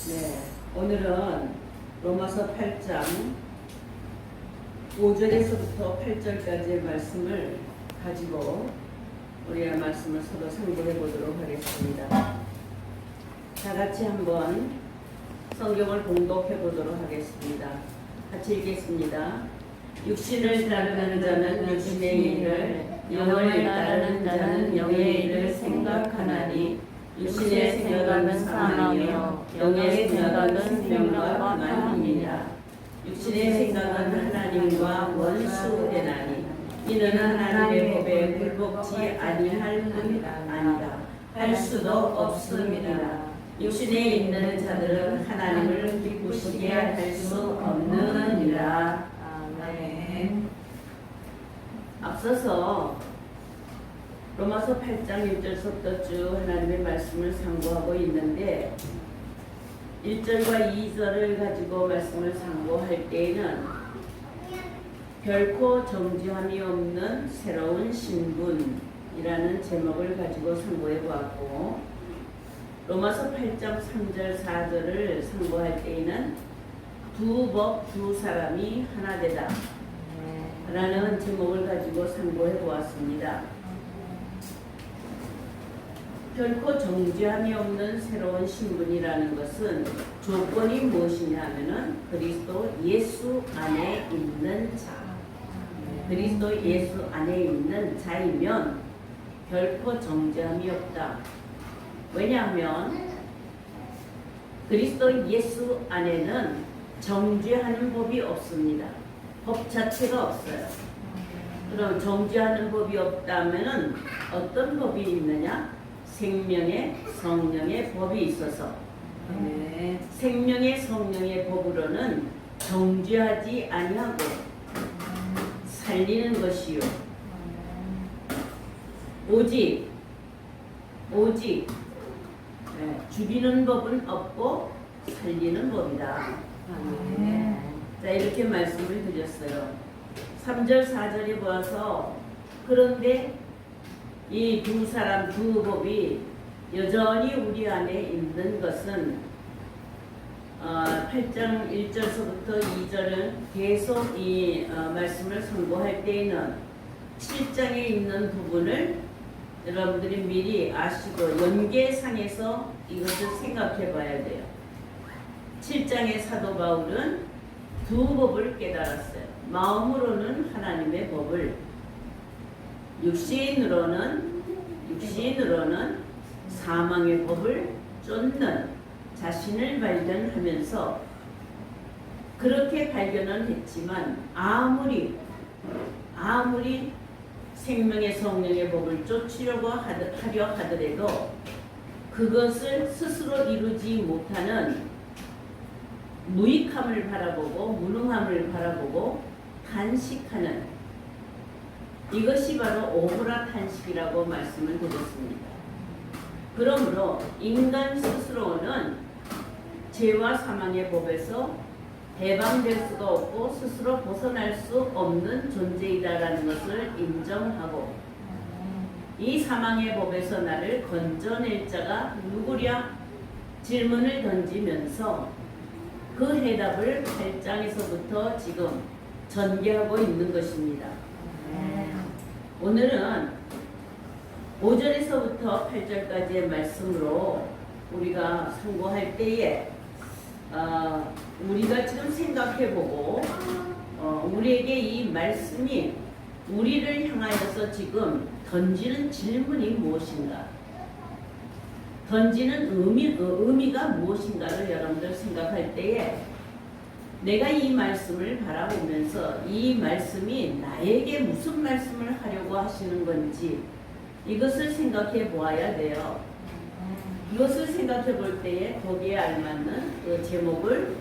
네, 오늘은 로마서 8장 5절에서부터 8절까지의 말씀을 가지고 우리의 말씀을 서로 상고해 보도록 하겠습니다. 다 같이 한번 성경을 봉독해 보도록 하겠습니다. 같이 읽겠습니다. 육신을 따르는 자는 육신의 일을, 영을 따르는 자는 영의 일을 생각하나니 육신의 생각은 사망이요 영의 생각은 생명과 만민이라. 육신의 생각은 하나님과 원수되나니 이는 하나님의 법에 굴복지 아니할 뿐 아니라 할 수도 없습니다. 육신에 있는 자들은 하나님을 기쁘시게 할 수 없느니라. 아멘. 앞서서 로마서 8장 1절부터 쭉 하나님의 말씀을 상고하고 있는데 1절과 2절을 가지고 말씀을 상고할 때에는 결코 정죄함이 없는 새로운 신분이라는 제목을 가지고 상고해 보았고, 로마서 8장 3절 4절을 상고할 때에는 두 법 두 사람이 하나 되다 라는 제목을 가지고 상고해 보았습니다. 결코 정죄함이 없는 새로운 신분이라는 것은 조건이 무엇이냐 하면은 그리스도 예수 안에 있는 자, 그리스도 예수 안에 있는 자이면 결코 정죄함이 없다. 왜냐하면 그리스도 예수 안에는 정죄하는 법이 없습니다. 법 자체가 없어요. 그럼 정죄하는 법이 없다면은 어떤 법이 있느냐? 생명의 성령의 법이 있어서 생명의 성령의 법으로는 정죄하지 아니하고 살리는 것이요 오직 죽이는 법은 없고 살리는 법이다. 자, 이렇게 말씀을 드렸어요. 3절 4절에 보아서 그런데 이 두 사람 두 법이 여전히 우리 안에 있는 것은 8장 1절서부터 2절은 계속 이 말씀을 선고할 때에는 7장에 있는 부분을 여러분들이 미리 아시고 연계상에서 이것을 생각해 봐야 돼요. 7장의 사도 바울은 두 법을 깨달았어요. 마음으로는 하나님의 법을, 육신으로는 사망의 법을 쫓는 자신을 발견하면서 그렇게 발견은 했지만 아무리 생명의 성령의 법을 쫓으려고 하려 하더라도 그것을 스스로 이루지 못하는 무익함을 바라보고 무능함을 바라보고 탄식하는, 이것이 바로 오브라 탄식이라고 말씀을 드렸습니다. 그러므로 인간 스스로는 죄와 사망의 법에서 해방될 수가 없고 스스로 벗어날 수 없는 존재이다라는 것을 인정하고, 이 사망의 법에서 나를 건져낼 자가 누구랴 질문을 던지면서 그 해답을 8장에서부터 지금 전개하고 있는 것입니다. 오늘은 5절에서부터 8절까지의 말씀으로 우리가 상고할 때에 우리가 지금 생각해보고 우리에게 이 말씀이 우리를 향하여서 지금 던지는 질문이 무엇인가, 던지는 의미가 무엇인가를 여러분들 생각할 때에 내가 이 말씀을 바라보면서 이 말씀이 나에게 무슨 말씀을 하려고 하시는 건지 이것을 생각해 보아야 돼요. 이것을 생각해 볼 때에 거기에 알맞는 그 제목을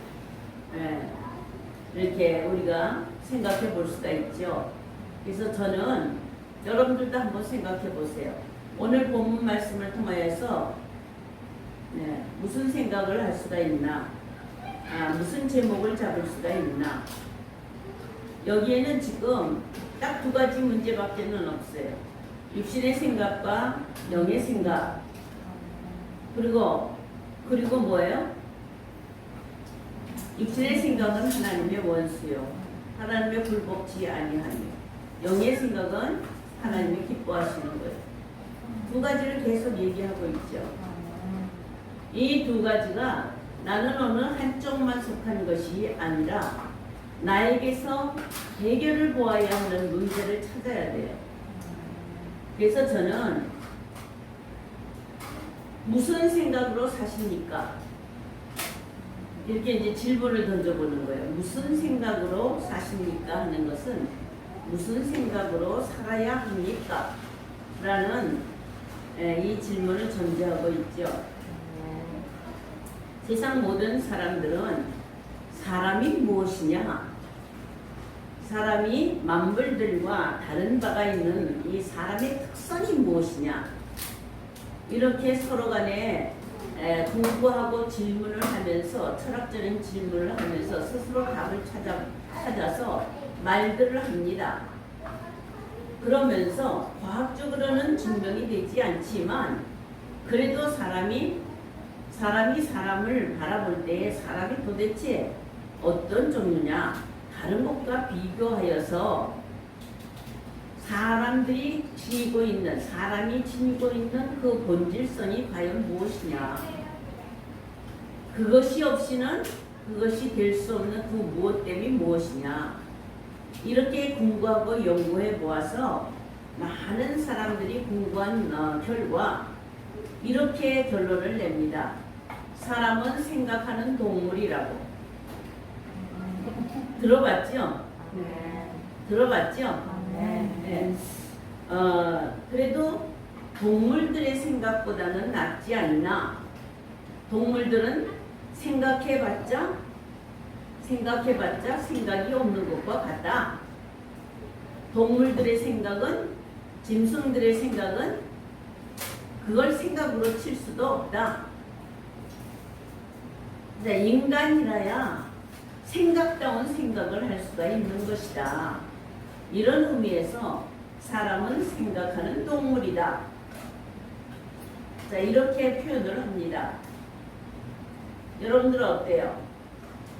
이렇게 우리가 생각해 볼 수가 있죠. 그래서 저는 여러분들도 한번 생각해 보세요. 오늘 본문 말씀을 통하여서 무슨 생각을 할 수가 있나, 무슨 제목을 잡을 수가 있나. 여기에는 지금 딱 두 가지 문제밖에는 없어요. 육신의 생각과 영의 생각, 그리고 뭐예요? 육신의 생각은 하나님의 원수요 하나님의 불복지 아니하며 영의 생각은 하나님이 기뻐하시는 거예요. 두 가지를 계속 얘기하고 있죠. 이 두 가지가 나는 어느 한쪽만 속한 것이 아니라 나에게서 해결을 보아야 하는 문제를 찾아야 돼요. 그래서 저는 무슨 생각으로 사십니까? 이렇게 이제 질문을 던져보는 거예요. 무슨 생각으로 사십니까? 하는 것은 무슨 생각으로 살아야 합니까? 라는 이 질문을 전제하고 있죠. 세상 모든 사람들은 사람이 무엇이냐? 사람이 만물들과 다른 바가 있는 이 사람의 특성이 무엇이냐? 이렇게 서로 간에 공부하고 질문을 하면서 철학적인 질문을 하면서 스스로 답을 찾아서 말들을 합니다. 그러면서 과학적으로는 증명이 되지 않지만 그래도 사람이 사람을 바라볼 때 사람이 도대체 어떤 종류냐 다른 것과 비교하여서 사람이 지니고 있는 그 본질성이 과연 무엇이냐 그것이 없이는 그것이 될 수 없는 그 무엇됨이 무엇이냐 이렇게 공부하고 연구해 보아서 많은 사람들이 공부한 결과 이렇게 결론을 냅니다. 사람은 생각하는 동물이라고. 들어봤죠? 네. 들어봤죠? 네. 네. 그래도 동물들의 생각보다는 낫지 않나? 동물들은 생각해봤자 생각이 없는 것과 같다. 동물들의 생각은, 짐승들의 생각은 그걸 생각으로 칠 수도 없다. 인간이라야 생각다운 생각을 할 수가 있는 것이다. 이런 의미에서 사람은 생각하는 동물이다. 자, 이렇게 표현을 합니다. 여러분들은 어때요?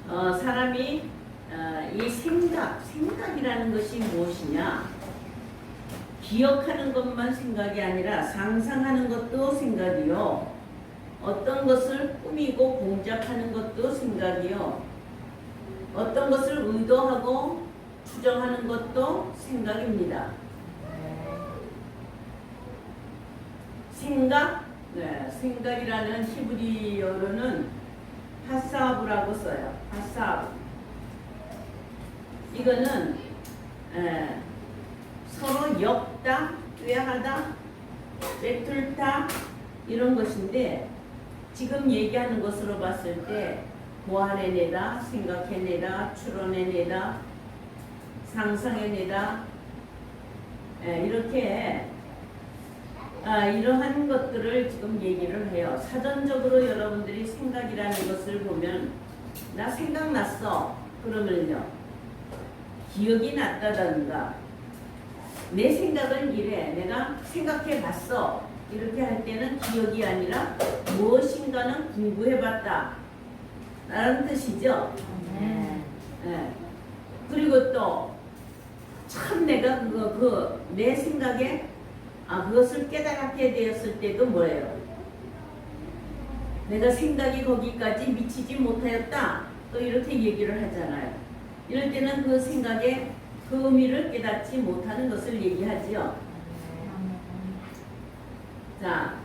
사람이 이 생각이라는 것이 무엇이냐? 기억하는 것만 생각이 아니라 상상하는 것도 생각이요. 어떤 것을 꾸미고 공작하는 것도 생각이요. 어떤 것을 의도하고 추정하는 것도 생각입니다. 생각이라는 히브리어로는 하사브라고 써요. 하사브. 이거는 서로 엮다, 꾀하다, 꿰뚫다 이런 것인데 지금 얘기하는 것으로 봤을 때 보완해내다, 생각해내다, 추론해내다, 상상해내다 이렇게 이러한 것들을 지금 얘기를 해요. 사전적으로 여러분들이 생각이라는 것을 보면 나 생각났어 그러면요 기억이 났다던가 내 생각은 이래 내가 생각해봤어 이렇게 할 때는 기억이 아니라 무엇인가는 공부해봤다 라는 뜻이죠. 네. 그리고 또 참 내가 내 생각에 그것을 깨달게 되었을 때도 뭐예요? 내가 생각이 거기까지 미치지 못하였다. 또 이렇게 얘기를 하잖아요. 이럴 때는 그 생각의 그 의미를 깨닫지 못하는 것을 얘기하지요. 자,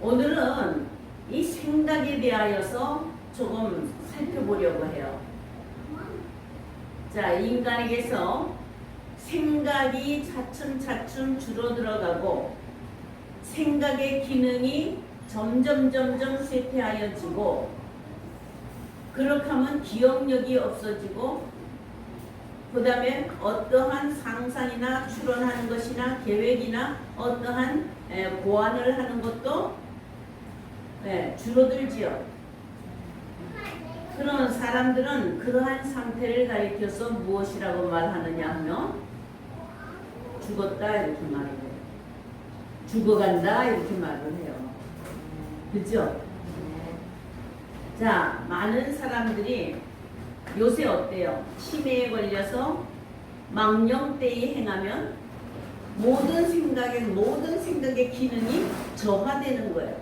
오늘은 이 생각에 대하여서 조금 살펴보려고 해요. 자, 인간에게서 생각이 차츰차츰 줄어들어가고 생각의 기능이 점점 쇠퇴하여지고 그렇게 하면 기억력이 없어지고 그 다음에 어떠한 상상이나 추론하는 것이나 계획이나 어떠한 고안을 하는 것도 줄어들지요. 그런 사람들은 그러한 상태를 가리켜서 무엇이라고 말하느냐 하면 죽었다 이렇게 말을 해요. 죽어간다 이렇게 말을 해요. 그죠? 자, 많은 사람들이 요새 어때요? 치매에 걸려서 망령되이 행하면 모든 생각의 기능이 저하되는 거예요.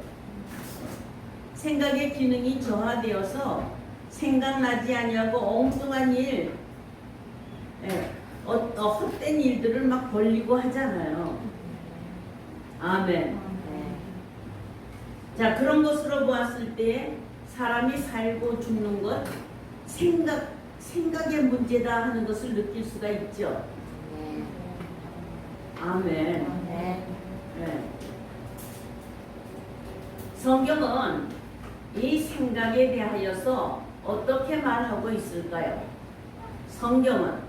생각의 기능이 저하되어서 생각나지 아니하고 엉뚱한 일, 헛된 일들을 막 벌리고 하잖아요. 아멘. 자, 그런 것으로 보았을 때 사람이 살고 죽는 것 생각의 문제다 하는 것을 느낄 수가 있죠. 아멘. 네. 성경은 이 생각에 대하여서 어떻게 말하고 있을까요? 성경은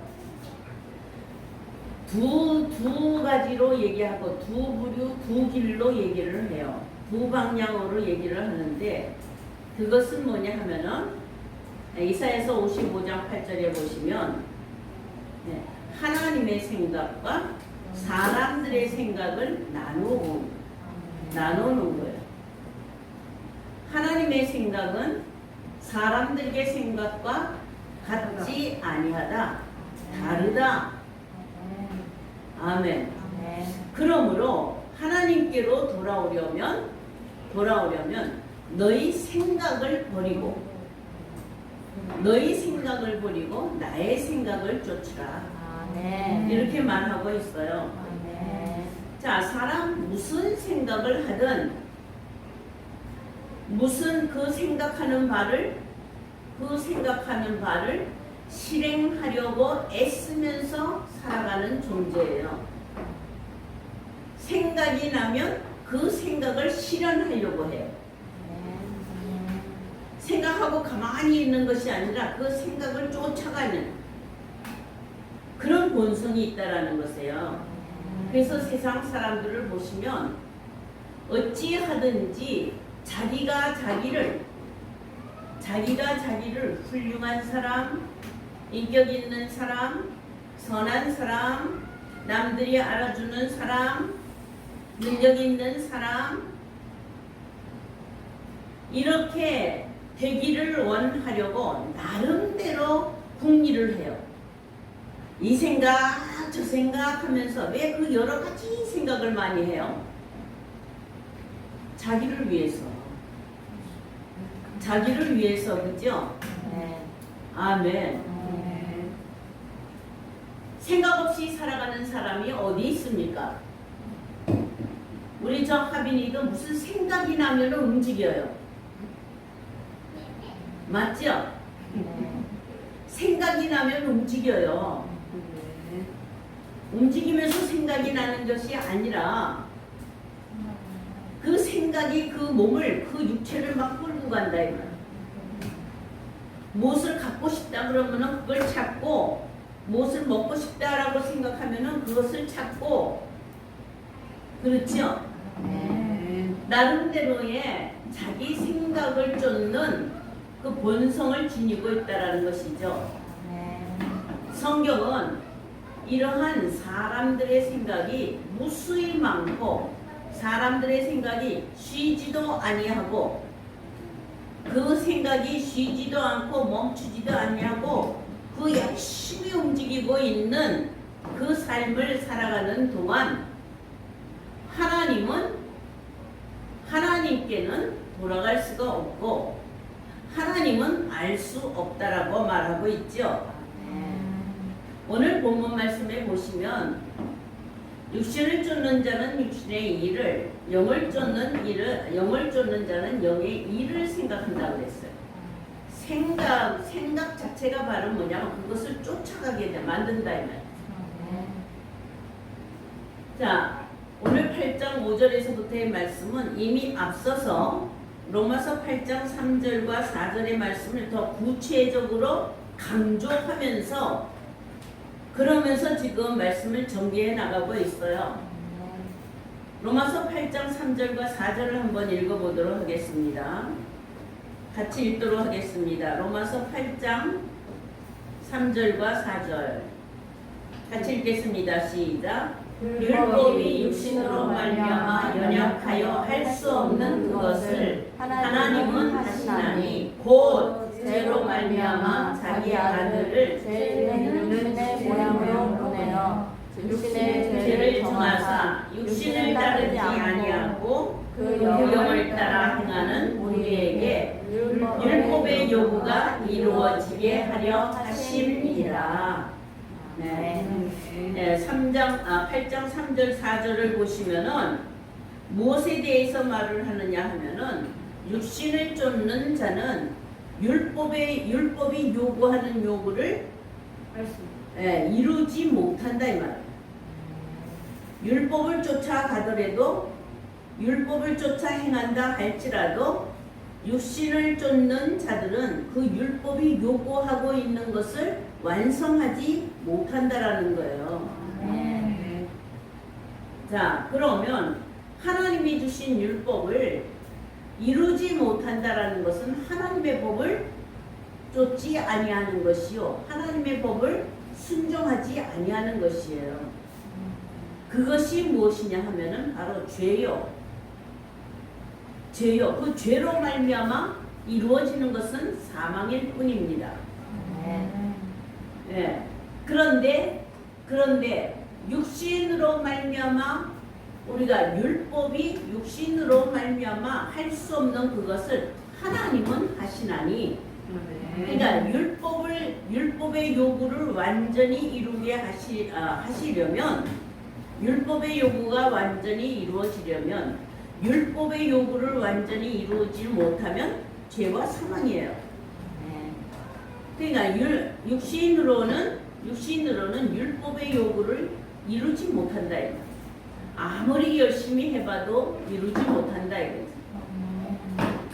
두 가지로 얘기하고 두 부류, 두 길로 얘기를 해요. 두 방향으로 얘기를 하는데 그것은 뭐냐 하면은 이사야서 55장 8절에 보시면 하나님의 생각과 사람들의 생각을 나누는 거예요. 하나님의 생각은 사람들의 생각과 같지 아니하다, 다르다. 아멘. 그러므로 하나님께로 돌아오려면 너희 생각을 버리고 나의 생각을 쫓으라. 이렇게 말하고 있어요. 자, 사람 무슨 생각을 하든 무슨 그 생각하는 바를 실행하려고 애쓰면서 살아가는 존재예요. 생각이 나면 그 생각을 실현하려고 해요. 생각하고 가만히 있는 것이 아니라 그 생각을 쫓아가는 그런 본성이 있다라는 것이에요. 그래서 세상 사람들을 보시면 어찌하든지 자기가 자기를 훌륭한 사람, 인격 있는 사람, 선한 사람, 남들이 알아주는 사람, 능력 있는 사람, 이렇게 되기를 원하려고 나름대로 궁리를 해요. 이 생각, 저 생각 하면서 왜 그 여러 가지 생각을 많이 해요? 자기를 위해서, 그죠? 아멘. 생각 없이 살아가는 사람이 어디 있습니까? 우리 저 하빈이도 무슨 생각이 나면 움직여요. 맞죠? 생각이 나면 움직여요. 움직이면서 생각이 나는 것이 아니라 그 생각이 그 몸을, 그 육체를 막 끌고 간다. 무엇을 갖고 싶다 그러면은 그걸 찾고, 무엇을 먹고 싶다라고 생각하면은 그것을 찾고, 그렇죠? 나름대로의 자기 생각을 쫓는 그 본성을 지니고 있다라는 것이죠. 성경은 이러한 사람들의 생각이 무수히 많고 사람들의 생각이 쉬지도 아니하고 그 생각이 쉬지도 않고 멈추지도 아니하고 그 열심히 움직이고 있는 그 삶을 살아가는 동안 하나님께는 돌아갈 수가 없고 하나님은 알 수 없다라고 말하고 있죠. 오늘 본문 말씀에 보시면 육신을 쫓는 자는 육신의 일을, 영을 쫓는 자는 영의 일을 생각한다고 그랬어요. 생각 자체가 바로 뭐냐면 그것을 쫓아가게 만든다 이 말이에요. 자, 오늘 8장 5절에서부터의 말씀은 이미 앞서서 로마서 8장 3절과 4절의 말씀을 더 구체적으로 강조하면서 그러면서 지금 말씀을 전개해 나가고 있어요. 로마서 8장 3절과 4절을 한번 읽어보도록 하겠습니다. 같이 읽도록 하겠습니다. 로마서 8장 3절과 4절 같이 읽겠습니다. 시작. 율법이 육신으로 말미암아 연약하여 할 수 없는 그것을 하나님은 하시나니 곧 죄로 말미암아 자기 아들을 죄 육신의 모양으로 보내어 육신의 죄를 정하사 육신을 따르지 아니하고 그 영을 따라 행하는 우리에게 율법의 요구가 이루어지게 하려 하심이라. 네, 8장 3절 4절을 보시면은 무엇에 대해서 말을 하느냐 하면은 육신을 쫓는 자는 율법이 요구하는 요구를 이루지 못한다 이 말이에요. 율법을 쫓아가더라도 율법을 쫓아 행한다 할지라도 육신을 쫓는 자들은 그 율법이 요구하고 있는 것을 완성하지 못한다라는 거예요. 자, 그러면 하나님이 주신 율법을 이루지 못한다라는 것은 하나님의 법을 쫓지 아니하는 것이요, 하나님의 법을 순종하지 아니하는 것이에요. 그것이 무엇이냐 하면은 바로 죄요. 그 죄로 말미암아 이루어지는 것은 사망일 뿐입니다. 네. 그런데 육신으로 말미암아 우리가 율법이 육신으로 말미암아 할 수 없는 그것을 하나님은 하시나니, 그러니까 율법의 요구를 완전히 이루게 하시려면, 율법의 요구가 완전히 이루어지려면, 율법의 요구를 완전히 이루지 못하면 죄와 사망이에요. 그러니까 육신으로는 율법의 요구를 이루지 못한다. 아무리 열심히 해봐도 이루지 못한다 이거죠.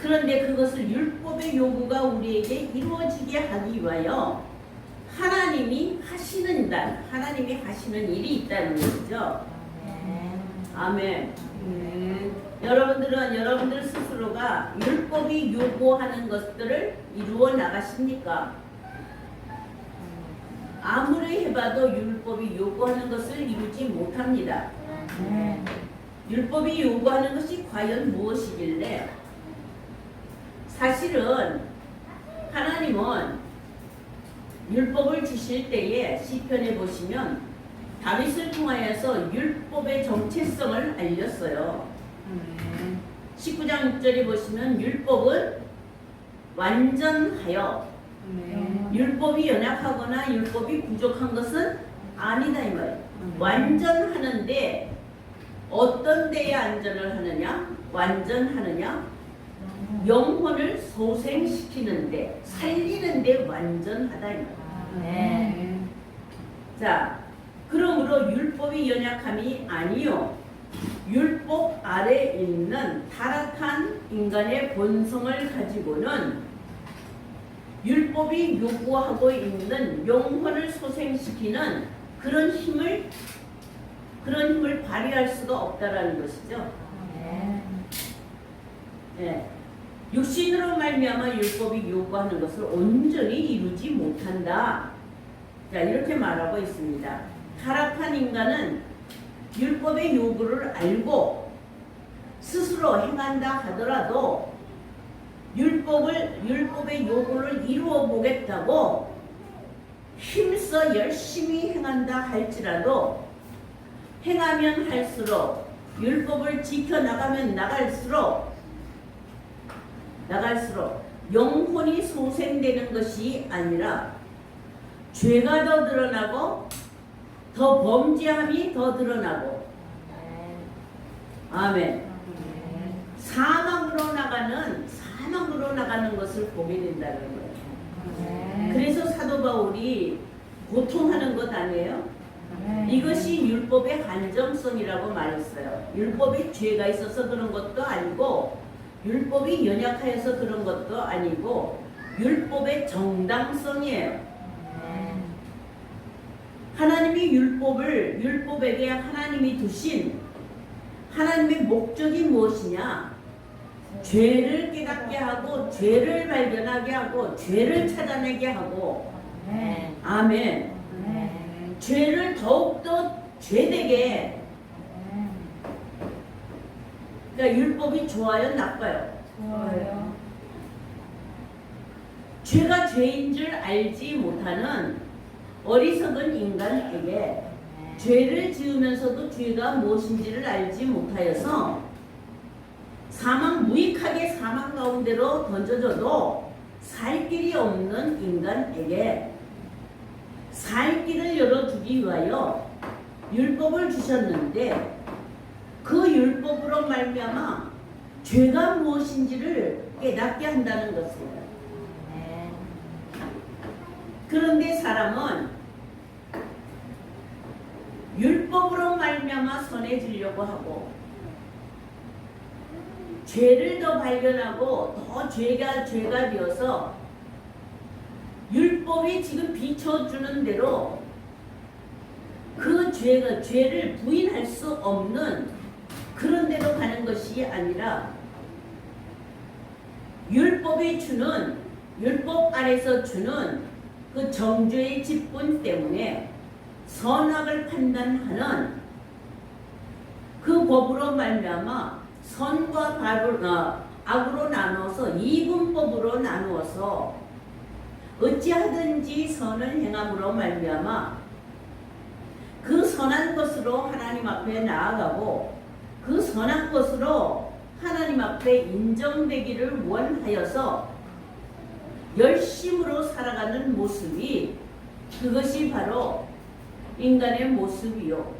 그런데 그것을 율법의 요구가 우리에게 이루어지게 하기 위하여 하나님이 하시는 일이 있다는 것이죠. 아멘. 여러분들 스스로가 율법이 요구하는 것들을 이루어 나가십니까? 아무리 해봐도 율법이 요구하는 것을 이루지 못합니다. 율법이 요구하는 것이 과연 무엇이길래? 사실은 하나님은 율법을 주실 때에 시편에 보시면 다윗을 통하여서 율법의 정체성을 알렸어요. 19장 6절에 보시면 율법은 완전하여, 율법이 연약하거나 율법이 부족한 것은 아니다 이 말이에요. 완전하는데 어떤 데에 완전하느냐? 영혼을 소생시키는데, 살리는데 완전하다 이 말이에요. 자, 그러므로 율법이 연약함이 아니요, 율법 아래 있는 타락한 인간의 본성을 가지고는 율법이 요구하고 있는 영혼을 소생시키는 그런 힘을 발휘할 수가 없다라는 것이죠. 네. 육신으로 말미암아 율법이 요구하는 것을 온전히 이루지 못한다. 자, 이렇게 말하고 있습니다. 타락한 인간은 율법의 요구를 알고 스스로 행한다 하더라도 율법의 요구를 이루어 보겠다고 힘써 열심히 행한다 할지라도 행하면 할수록, 율법을 지켜나가면 나갈수록 영혼이 소생되는 것이 아니라 죄가 더 드러나고 더 범죄함이 더 드러나고, 아멘. 사망으로 나가는 것을 보게 된다는 거예요. 그래서 사도 바울이 고통하는 것 아니에요? 이것이 율법의 한정성이라고 말했어요. 율법에 죄가 있어서 그런 것도 아니고, 율법이 연약하여서 그런 것도 아니고, 율법의 정당성이에요. 하나님이 율법에게 하나님이 두신 하나님의 목적이 무엇이냐? 죄를 깨닫게 하고, 죄를 발견하게 하고, 죄를 찾아내게 하고, 아멘. 죄를 더욱더 죄되게. 그러니까 율법이 좋아요, 나빠요? 좋아요. 죄가 죄인 줄 알지 못하는 어리석은 인간에게 죄를 지으면서도 죄가 무엇인지를 알지 못하여서 무익하게 사망 가운데로 던져져도 살 길이 없는 인간에게 살 길을 열어주기 위하여 율법을 주셨는데 그 율법으로 말미암아 죄가 무엇인지를 깨닫게 한다는 것이에요. 그런데 사람은 율법으로 말미암아 선해지려고 하고 죄를 더 발견하고 더 죄가 되어서 율법이 지금 비춰주는 대로 그 죄를 부인할 수 없는 그런 데로 가는 것이 아니라 율법 안에서 주는 그 정죄의 직분 때문에 선악을 판단하는 그 법으로 말미암아 선과 악으로 나누어서 이분법으로 나누어서 어찌하든지 선을 행함으로 말미암아 그 선한 것으로 하나님 앞에 나아가고 그 선한 것으로 하나님 앞에 인정되기를 원하여서 열심으로 살아가는 모습이 그것이 바로 인간의 모습이요.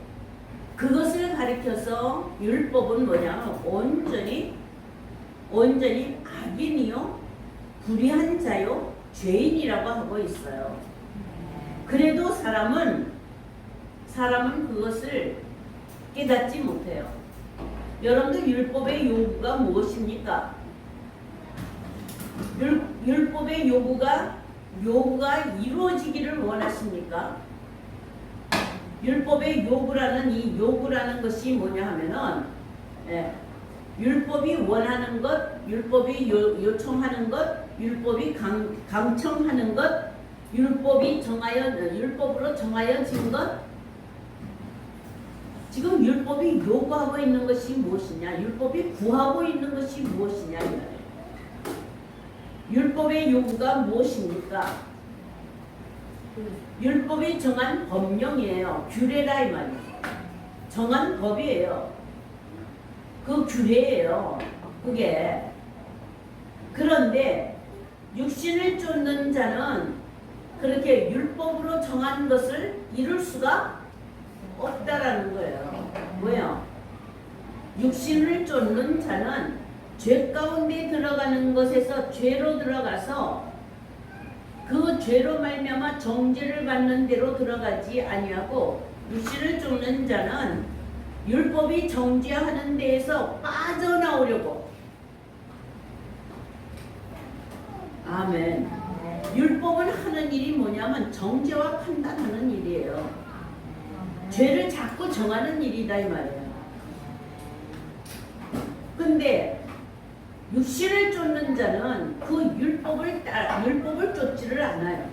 그것을 가리켜서 율법은 뭐냐면 온전히 악인이요, 불의한 자요, 죄인이라고 하고 있어요. 그래도 사람은 그것을 깨닫지 못해요. 여러분들 율법의 요구가 무엇입니까? 율법의 요구가 이루어지기를 원하십니까? 율법의 요구라는 것이 뭐냐 하면은 율법이 원하는 것, 율법이 요청하는 것, 율법이 강청하는 것, 율법으로 정하여진 것. 지금 율법이 요구하고 있는 것이 무엇이냐? 율법이 구하고 있는 것이 무엇이냐? 율법의 요구가 무엇입니까? 율법이 정한 법령이에요. 규례라 이 말이에요. 정한 법이에요. 그 규례예요. 그게. 그런데 육신을 쫓는 자는 그렇게 율법으로 정한 것을 이룰 수가 없다라는 거예요. 뭐예요? 육신을 쫓는 자는 죄 가운데 들어가는 것에서 죄로 들어가서 그 죄로 말미암아 정죄를 받는 대로 들어가지 아니하고 육신을 쫓는 자는 율법이 정죄하는 데에서 빠져나오려고. 아멘. 율법은 하는 일이 뭐냐면 정죄와 판단하는 일이에요. 죄를 자꾸 정하는 일이다 이 말이에요. 근데 육신을 쫓는 자는 그 율법을 쫓지를 않아요.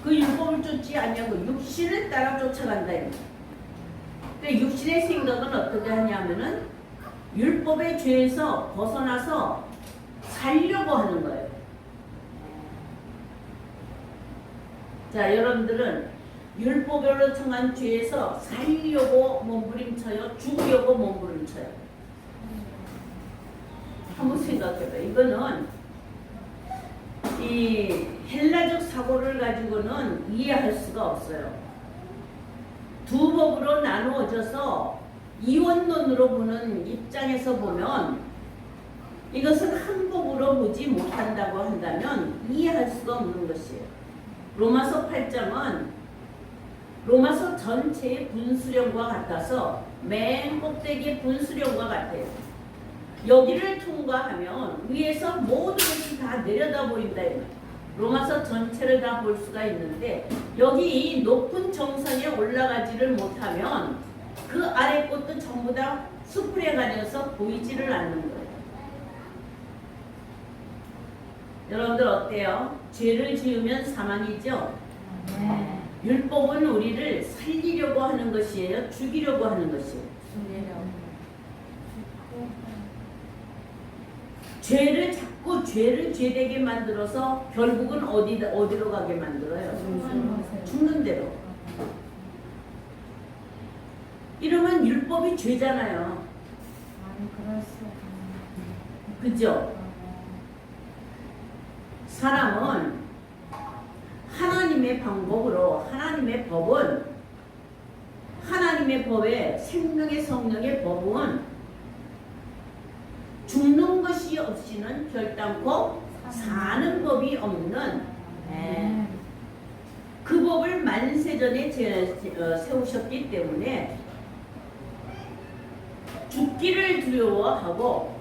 그 율법을 쫓지 아니하고 육신을 따라 쫓아간다. 근데 육신의 생각은 어떻게 하냐면은 율법의 죄에서 벗어나서 살려고 하는 거예요. 자, 여러분들은 율법으로 정한 죄에서 살려고 몸부림쳐요? 죽으려고 몸부림쳐요? 한번 생각해봐요. 이거는 이 헬라적 사고를 가지고는 이해할 수가 없어요. 두 법으로 나누어져서 이원론으로 보는 입장에서 보면 이것은 한 법으로 보지 못한다고 한다면 이해할 수가 없는 것이에요. 로마서 8장은 로마서 전체의 분수령과 같아서 맨 꼭대기의 분수령과 같아요. 여기를 통과하면 위에서 모든 것이 다 내려다 보인다. 로마서 전체를 다 볼 수가 있는데 여기 이 높은 정선에 올라가지를 못하면 그 아래 것도 전부 다 숯불에 가려서 보이지를 않는 거예요. 여러분들 어때요? 죄를 지으면 사망이죠? 네. 율법은 우리를 살리려고 하는 것이에요? 죽이려고 하는 것이에요? 죄를 자꾸 그 죄를 죄되게 만들어서 결국은 어디로 가게 만들어요? 죽는 대로. 이러면 율법이 죄잖아요. 그죠? 사람은 하나님의 방법으로, 하나님의 법은, 하나님의 법에 생명의 성령의 법은 죽는 것이 없이는 결단코 사는 법이 없는 그 법을 만세전에 세우셨기 때문에 죽기를 두려워하고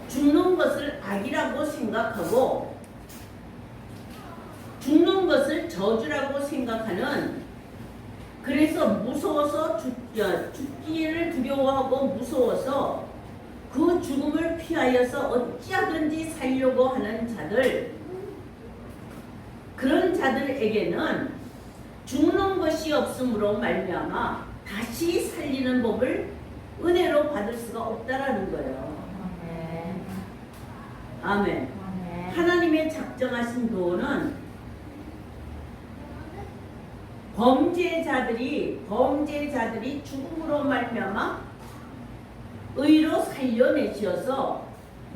죽는 것을 악이라고 생각하고 죽는 것을 저주라고 생각하는, 그래서 무서워서 죽기를 두려워하고 무서워서 그 죽음을 피하여서 어찌하든지 살려고 하는 자들, 그런 자들에게는 죽는 것이 없으므로 말미암아 다시 살리는 법을 은혜로 받을 수가 없다라는 거예요. 아멘. 하나님의 작정하신 도는 범죄자들이 죽음으로 말미암아 의로 살려내시어서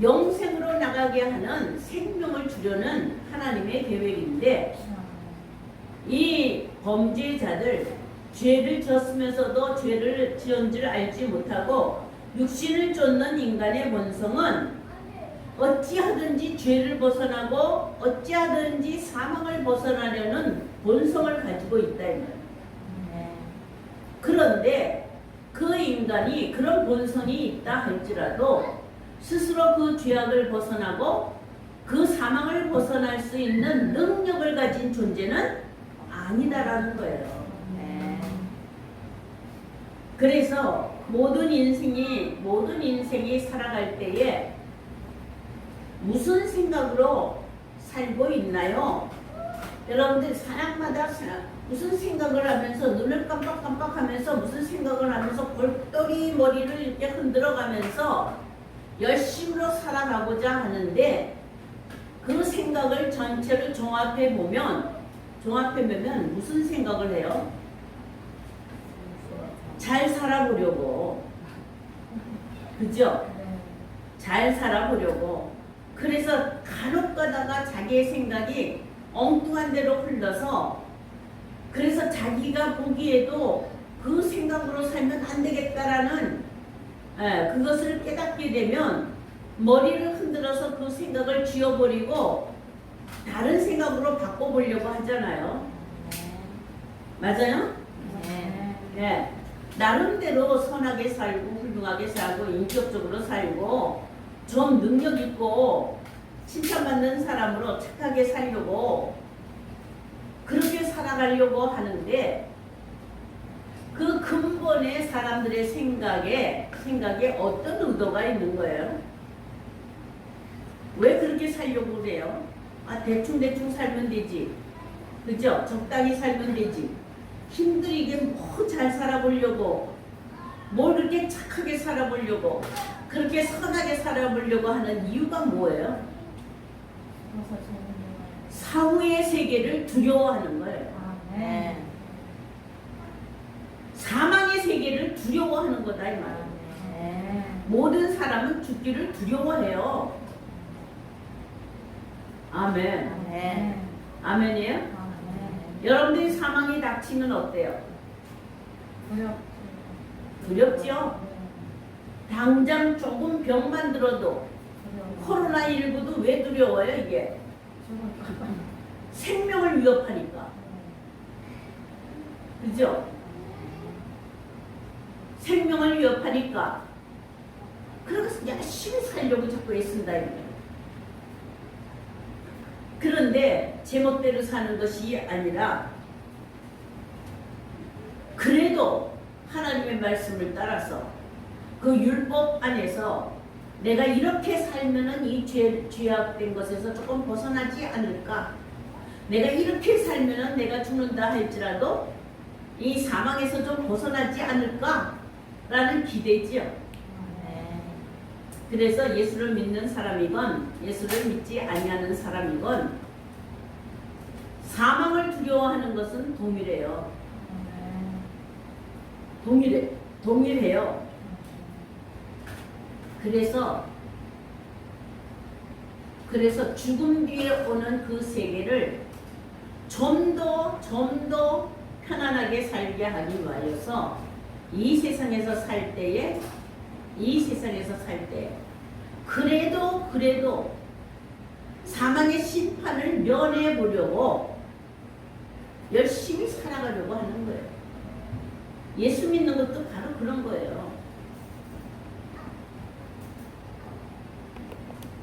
영생으로 나가게 하는 생명을 주려는 하나님의 계획인데, 이 범죄자들, 죄를 지었으면서도 죄를 지은 줄 알지 못하고 육신을 쫓는 인간의 본성은 어찌하든지 죄를 벗어나고 어찌하든지 사망을 벗어나려는 본성을 가지고 있다 이 말이에요. 그런데 그 인간이 그런 본성이 있다 할지라도 스스로 그 죄악을 벗어나고 그 사망을 벗어날 수 있는 능력을 가진 존재는 아니다라는 거예요. 그래서 모든 인생이 살아갈 때에 무슨 생각으로 살고 있나요? 여러분들 사람마다 무슨 생각을 하면서 눈을 깜빡깜빡하면서 무슨 생각을 하면서 골똘히 머리를 이렇게 흔들어가면서 열심으로 살아가고자 하는데, 그 생각을 전체를 종합해 보면 무슨 생각을 해요? 잘 살아보려고. 그죠? 잘 살아보려고. 그래서 간혹 가다가 자기의 생각이 엉뚱한 데로 흘러서, 그래서 자기가 보기에도 그 생각으로 살면 안 되겠다라는 그것을 깨닫게 되면 머리를 흔들어서 그 생각을 지워버리고 다른 생각으로 바꿔보려고 하잖아요. 맞아요? 네. 나름대로 선하게 살고 훌륭하게 살고 인격적으로 살고 좀 능력 있고 칭찬받는 사람으로 착하게 살려고 그렇게 살아가려고 하는데, 그 근본에 사람들의 생각에 어떤 의도가 있는 거예요? 왜 그렇게 살려고 그래요? 대충 살면 되지. 그죠? 적당히 살면 되지. 힘들게 뭐 잘 살아보려고, 뭘 그렇게 착하게 살아보려고, 그렇게 선하게 살아보려고 하는 이유가 뭐예요? 사후의 세계를 두려워하는 거예요. 사망의 세계를 두려워하는 거다 이 말이에요. 모든 사람은 죽기를 두려워해요. 아멘. 아멘이에요? 여러분들이 사망이 닥치면 어때요? 두렵죠? 당장 조금 병만 들어도, 코로나19도 왜 두려워요 이게? 생명을 위협하니까. 그죠? 생명을 위협하니까. 그래서 열심히 살려고 자꾸 애쓴다 이거예요. 그런데 제멋대로 사는 것이 아니라, 그래도 하나님의 말씀을 따라서 그 율법 안에서 내가 이렇게 살면은 이 죄악된 것에서 조금 벗어나지 않을까? 내가 이렇게 살면은 내가 죽는다 할지라도 이 사망에서 좀 벗어나지 않을까? 라는 기대지요. 그래서 예수를 믿는 사람이건 예수를 믿지 아니하는 사람이건 사망을 두려워하는 것은 동일해요. 동일해요. 그래서 죽음 뒤에 오는 그 세계를 좀 더 편안하게 살게 하기 위하여서 이 세상에서 살 때에 그래도 사망의 심판을 면해 보려고 열심히 살아가려고 하는 거예요. 예수 믿는 것도 바로 그런 거예요.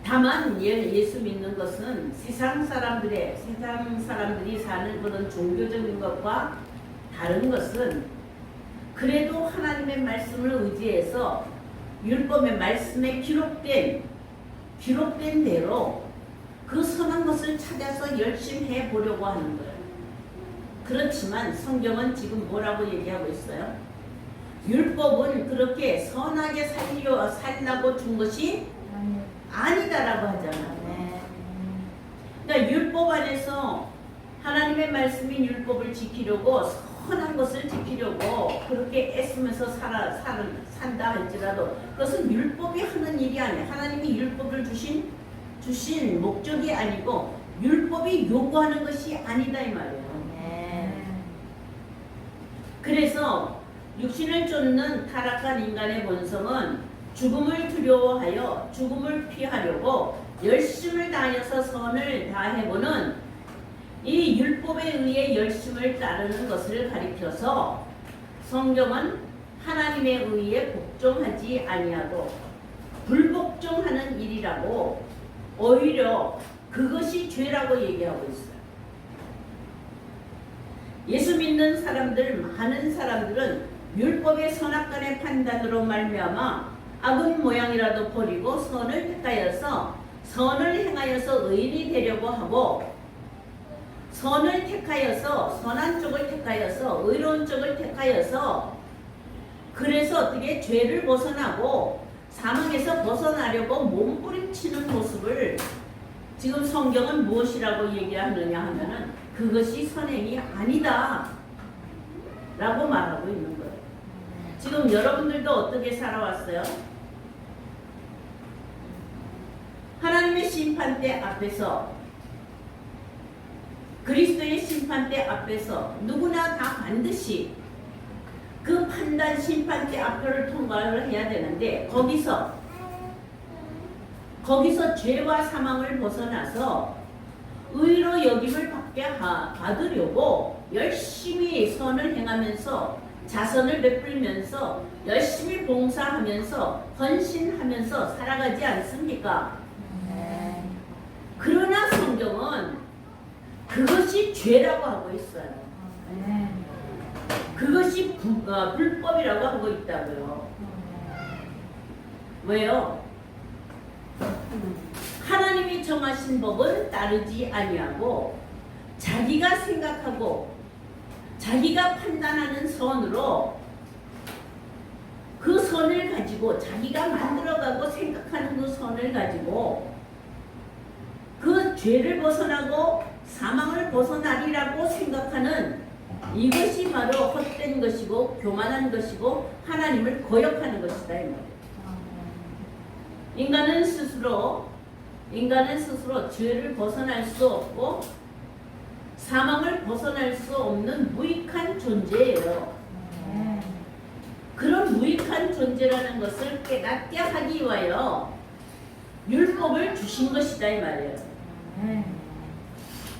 다만 예수 믿는 것은 세상 사람들이 사는 그런 종교적인 것과 다른 것은 그래도 하나님의 말씀을 의지해서 율법의 말씀에 기록된 대로 그 선한 것을 찾아서 열심히 해보려고 하는 거예요. 그렇지만 성경은 지금 뭐라고 얘기하고 있어요? 율법은 그렇게 선하게 살라고 준 것이 아니다라고 하잖아요. 그러니까 율법 안에서 하나님의 말씀인 율법을 지키려고 선한 것을 지키려고 그렇게 애쓰면서 산다 할지라도 그것은 율법이 하는 일이 아니에요. 하나님이 율법을 주신 목적이 아니고 율법이 요구하는 것이 아니다 이 말이에요. 그래서 육신을 쫓는 타락한 인간의 본성은 죽음을 두려워하여 죽음을 피하려고 열심을 다하여서 선을 다해보는 이 율법에 의해 열심을 따르는 것을 가리켜서 성경은 하나님에 의해 복종하지 아니하고 불복종하는 일이라고 오히려 그것이 죄라고 얘기하고 있어요. 예수 믿는 많은 사람들은 율법의 선악간의 판단으로 말미암아 악은 모양이라도 버리고 선을 행하여서 의인이 되려고 하고 선을 택하여서 선한 쪽을 택하여서 의로운 쪽을 택하여서 그래서 어떻게 죄를 벗어나고 사망에서 벗어나려고 몸부림치는 모습을 지금 성경은 무엇이라고 얘기하느냐 하면은 그것이 선행이 아니다 라고 말하고 있는 거예요. 지금 여러분들도 어떻게 살아왔어요? 하나님의 심판대 앞에서 그리스도의 심판대 앞에서 누구나 다 반드시 그 판단 심판대 앞을 통과를 해야 되는데 거기서 죄와 사망을 벗어나서 의로 여김을 받으려고 열심히 선을 행하면서 자선을 베풀면서 열심히 봉사하면서 헌신하면서 살아가지 않습니까? 그러나 성경은 그것이 죄라고 하고 있어요. 그것이 불법이라고 하고 있다고요. 왜요? 하나님이 정하신 법은 따르지 아니하고 자기가 생각하고 자기가 판단하는 선으로 그 선을 가지고 자기가 만들어가고 생각하는 그 선을 가지고 그 죄를 벗어나고 사망을 벗어나리라고 생각하는 이것이 바로 헛된 것이고 교만한 것이고 하나님을 거역하는 것이다 이 말이에요. 인간은 스스로 죄를 벗어날 수 없고 사망을 벗어날 수 없는 무익한 존재예요. 그런 무익한 존재라는 것을 깨닫게 하기 위하여 율법을 주신 것이다 이 말이에요.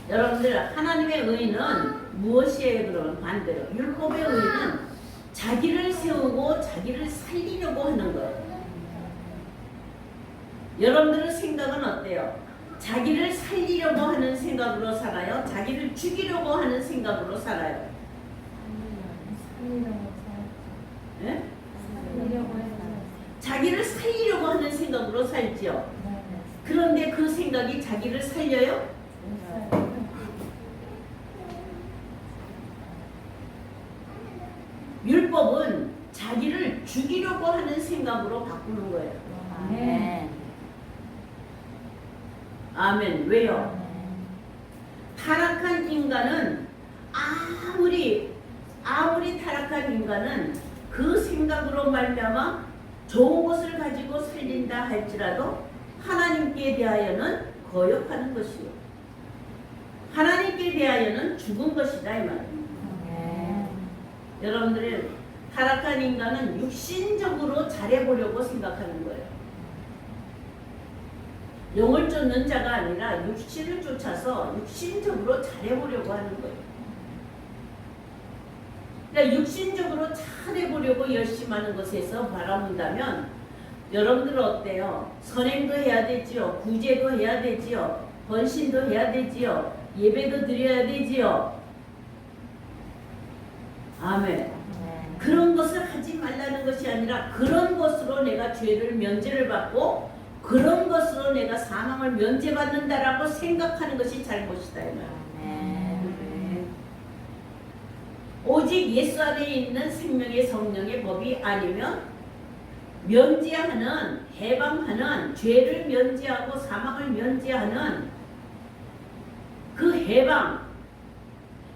여러분들 하나님의 의는 무엇이에요? 그러면 반대로 율법의 의는 자기를 세우고 자기를 살리려고 하는 거예요. 여러분들의 생각은 어때요? 자기를 살리려고 하는 생각으로 살아요? 자기를 죽이려고 하는 생각으로 살아요? 네? 자기를 살리려고 하는 생각으로 살지요. 그런데 그 생각이 자기를 살려요? 율법은 자기를 죽이려고 하는 생각으로 바꾸는 거예요. 아멘. 왜요? 타락한 인간은 아무리 타락한 인간은 그 생각으로 말미암아 좋은 것을 가지고 살린다 할지라도 하나님께 대하여는 거역하는 것이요. 하나님께 대하여는 죽은 것이다 이 말이에요. 여러분들이 타락한 인간은 육신적으로 잘해보려고 생각하는 거예요. 영을 쫓는 자가 아니라 육신을 쫓아서 육신적으로 잘해보려고 하는 거예요. 그러니까 육신적으로 잘해보려고 열심히 하는 것에서 바라본다면 여러분들은 어때요? 선행도 해야 되지요. 구제도 해야 되지요. 번신도 해야 되지요. 예배도 드려야 되지요. 아멘. 그런 것을 하지 말라는 것이 아니라 그런 것으로 내가 죄를 면제를 받고 그런 것으로 내가 사망을 면제받는다라고 생각하는 것이 잘못이다 이 말이에요. 오직 예수 안에 있는 생명의 성령의 법이 아니면 면제하는 해방하는 죄를 면제하고 사망을 면제하는 그 해방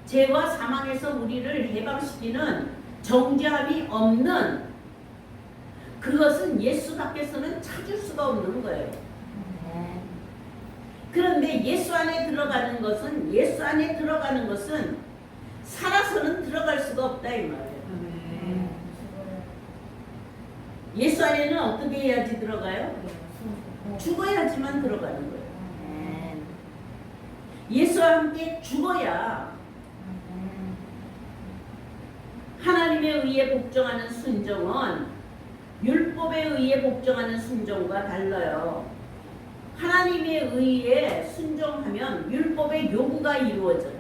죄와 사망에서 우리를 해방시키는 정죄함이 없는 그것은 예수 밖에서는 찾을 수가 없는 거예요. 그런데 예수 안에 들어가는 것은 살아서는 들어갈 수가 없다 이 말이에요. 예수 안에는 어떻게 해야지 들어가요? 죽어야지만 들어가는 거예요. 예수와 함께 죽어야 하나님에 의해 복종하는 순종은 율법에 의해 복종하는 순종과 달라요. 하나님에 의해 순종하면 율법의 요구가 이루어져요.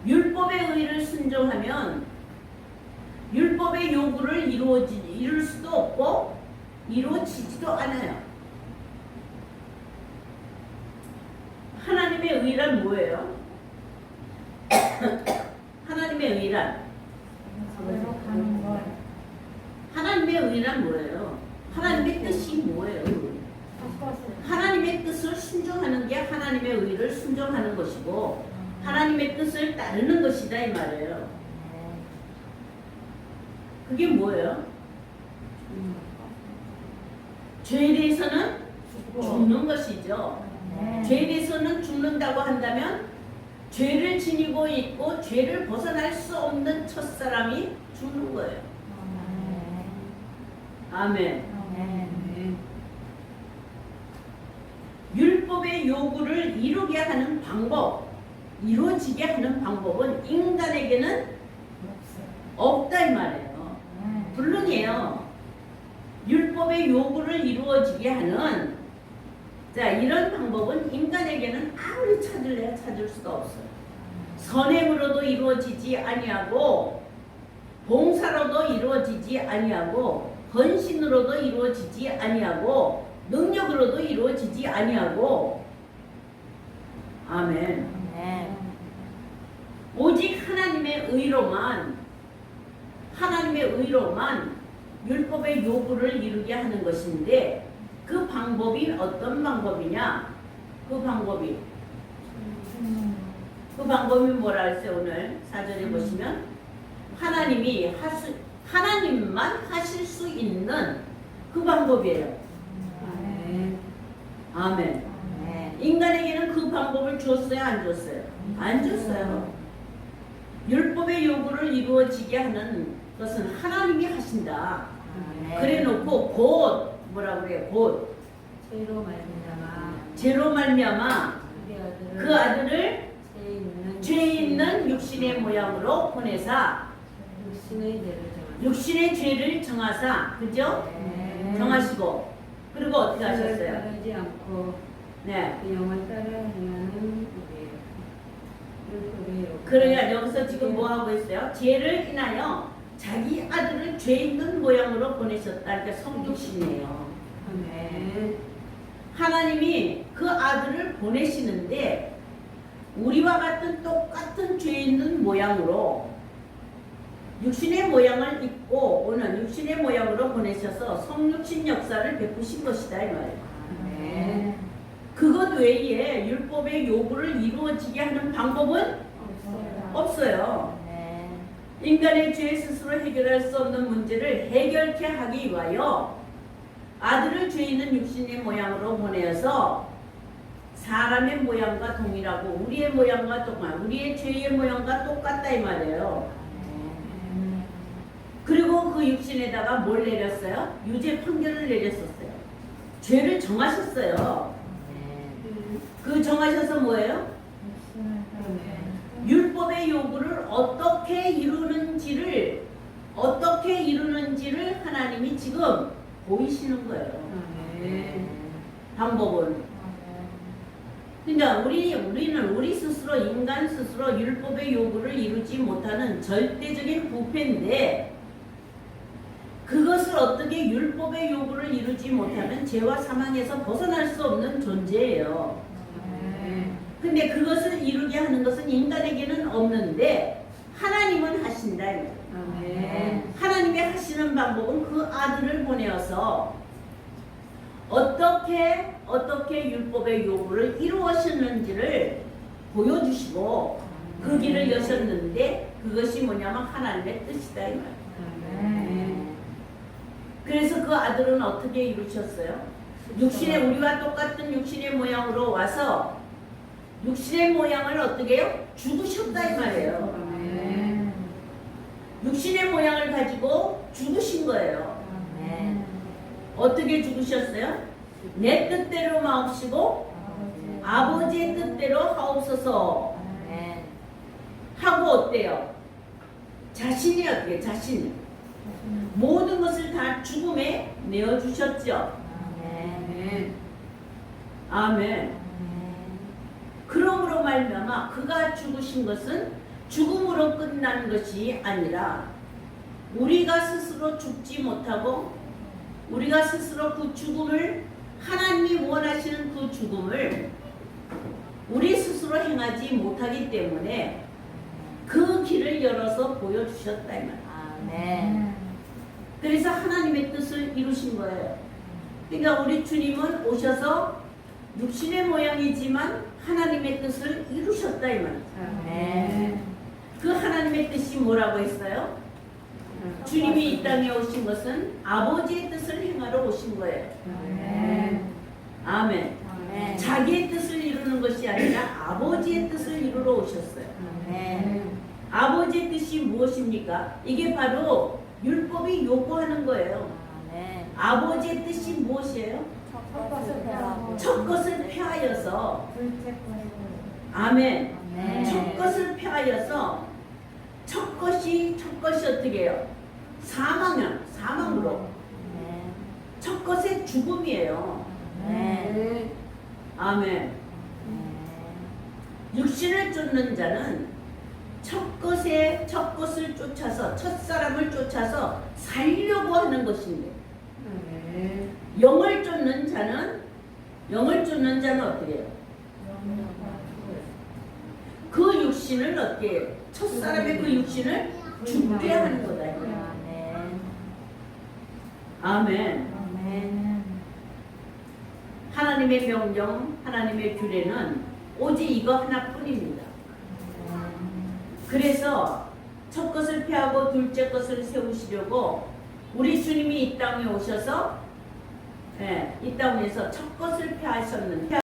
율법의 의를 순종하면 율법의 요구를 이룰 수도 없고 이루어지지도 않아요. 하나님의 의란 뭐예요? 하나님의 의란 하나님의 의란 뭐예요? 하나님의 뜻이 뭐예요? 하나님의 뜻을 순종하는 게 하나님의 의를 순종하는 것이고 하나님의 뜻을 따르는 것이다 이 말이에요. 그게 뭐예요? 죄에 대해서는 죽는 것이죠. 죄에 대해서는 죽는다고 한다면 죄를 지니고 있고 죄를 벗어날 수 없는 첫사람이 죽는 거예요. 아멘. 율법의 요구를 이루게 하는 방법, 이루어지게 하는 방법은 인간에게는 없다 이 말이에요. 불능이에요. 율법의 요구를 이루어지게 하는 이런 방법은 인간에게는 아무리 찾을래야 찾을 수가 없어요. 선행으로도 이루어지지 아니하고 봉사로도 이루어지지 아니하고 헌신으로도 이루어지지 아니하고 능력으로도 이루어지지 아니하고 아멘. 오직 하나님의 의로만 율법의 요구를 이루게 하는 것인데 그 방법이 어떤 방법이냐? 그 방법이 뭐라 했어요? 오늘 4절에 보시면 하나님만 하실 수 있는 그 방법이에요. 아멘. 인간에게는 그 방법을 줬어요? 안 줬어요? 안 줬어요. 율법의 요구를 이루어지게 하는 것은 하나님이 하신다. 그래 놓고 곧 뭐라 그래요? 곧 죄로 말미암아 그 아들을 죄 있는 육신의 모양으로 보내사 육신의 죄를 정하사 그죠? 정하시고 그리고 어떻게 하셨어요? 따르지 않고 네. 그 영을 따라 행하는 그러니까 여기서 지금 뭐 하고 있어요? 죄를 인하여 자기 아들을 죄 있는 모양으로 보내셨다. 그러니까 성육신이에요. 하나님이 그 아들을 보내시는데 우리와 같은 똑같은 죄 있는 모양으로 육신의 모양을 입고 오는 육신의 모양으로 보내셔서 성육신 역사를 베푸신 것이다 이 말이에요. 외에 율법의 요구를 이루어지게 하는 방법은 없어요. 네. 인간의 죄 스스로 해결할 수 없는 문제를 해결케 하기 위하여 아들을 죄 있는 육신의 모양으로 보내어서 사람의 모양과 동일하고 우리의 모양과 똑같, 우리의 죄의 모양과 똑같다 이 말이에요. 그리고 그 육신에다가 뭘 내렸어요? 유죄 판결을 내렸었어요. 죄를 정하셨어요. 그 정하셔서 뭐예요? 율법의 요구를 어떻게 이루는지를 하나님이 지금 보이시는 거예요. 방법은. 그러니까 우리 스스로 인간 스스로 율법의 요구를 이루지 못하는 절대적인 부패인데 그것을 어떻게 율법의 요구를 이루지 못하는 죄와 사망에서 벗어날 수 없는 존재예요. 근데 그것을 이루게 하는 것은 인간에게는 없는데 하나님은 하신다. 하나님이 하시는 방법은 그 아들을 보내어서 어떻게 율법의 요구를 이루었는지를 보여주시고 그 길을 여셨는데 그것이 뭐냐면 하나님의 뜻이다 이 말이에요. 그래서 그 아들은 어떻게 이루셨어요? 육신의 우리와 똑같은 육신의 모양으로 와서 육신의 모양을 어떻게 해요? 죽으셨다 이 말이에요. 육신의 모양을 가지고 죽으신 거예요. 어떻게 죽으셨어요? 내 뜻대로 마옵시고 아버지의 뜻대로 하옵소서 하고 어때요? 자신이 어때요? 자신 모든 것을 다 죽음에 내어주셨죠. 아멘. 그러므로 말미암아 그가 죽으신 것은 죽음으로 끝난 것이 아니라 우리가 스스로 죽지 못하고 우리가 스스로 그 죽음을 하나님이 원하시는 그 죽음을 우리 스스로 행하지 못하기 때문에 그 길을 열어서 보여주셨다 이 말이에요. 그래서 하나님의 뜻을 이루신 거예요. 그러니까 우리 주님은 오셔서 육신의 모양이지만 하나님의 뜻을 이루셨다 이 말이에요. 그 하나님의 뜻이 뭐라고 했어요? 주님이 이 땅에 오신 것은 아버지의 뜻을 행하러 오신 거예요. 아멘. 자기의 뜻을 이루는 것이 아니라 아버지의 뜻을 이루러 오셨어요. 아버지의 뜻이 무엇입니까? 이게 바로 율법이 요구하는 거예요. 아버지의 뜻이 무엇이에요? 첫 것을 폐하여서 아멘. 첫 것을 폐하여서 첫 것이 어떻게 해요? 사망으로. 첫 것의 죽음이에요. 아멘. 육신을 쫓는 자는 첫 것을 쫓아서 첫 사람을 쫓아서 살려고 하는 것인데 영을 쫓는 자는 어떻게 해요? 그 육신을 어떻게 해요? 첫 사람의 그 육신을 죽게 하는 거다. 아멘. 하나님의 명령, 하나님의 규례는 오직 이거 하나뿐입니다. 그래서 첫 것을 폐하고 둘째 것을 세우시려고 우리 주님이 이 땅에 오셔서 이 땅에서 첫 것을 폐하셨는데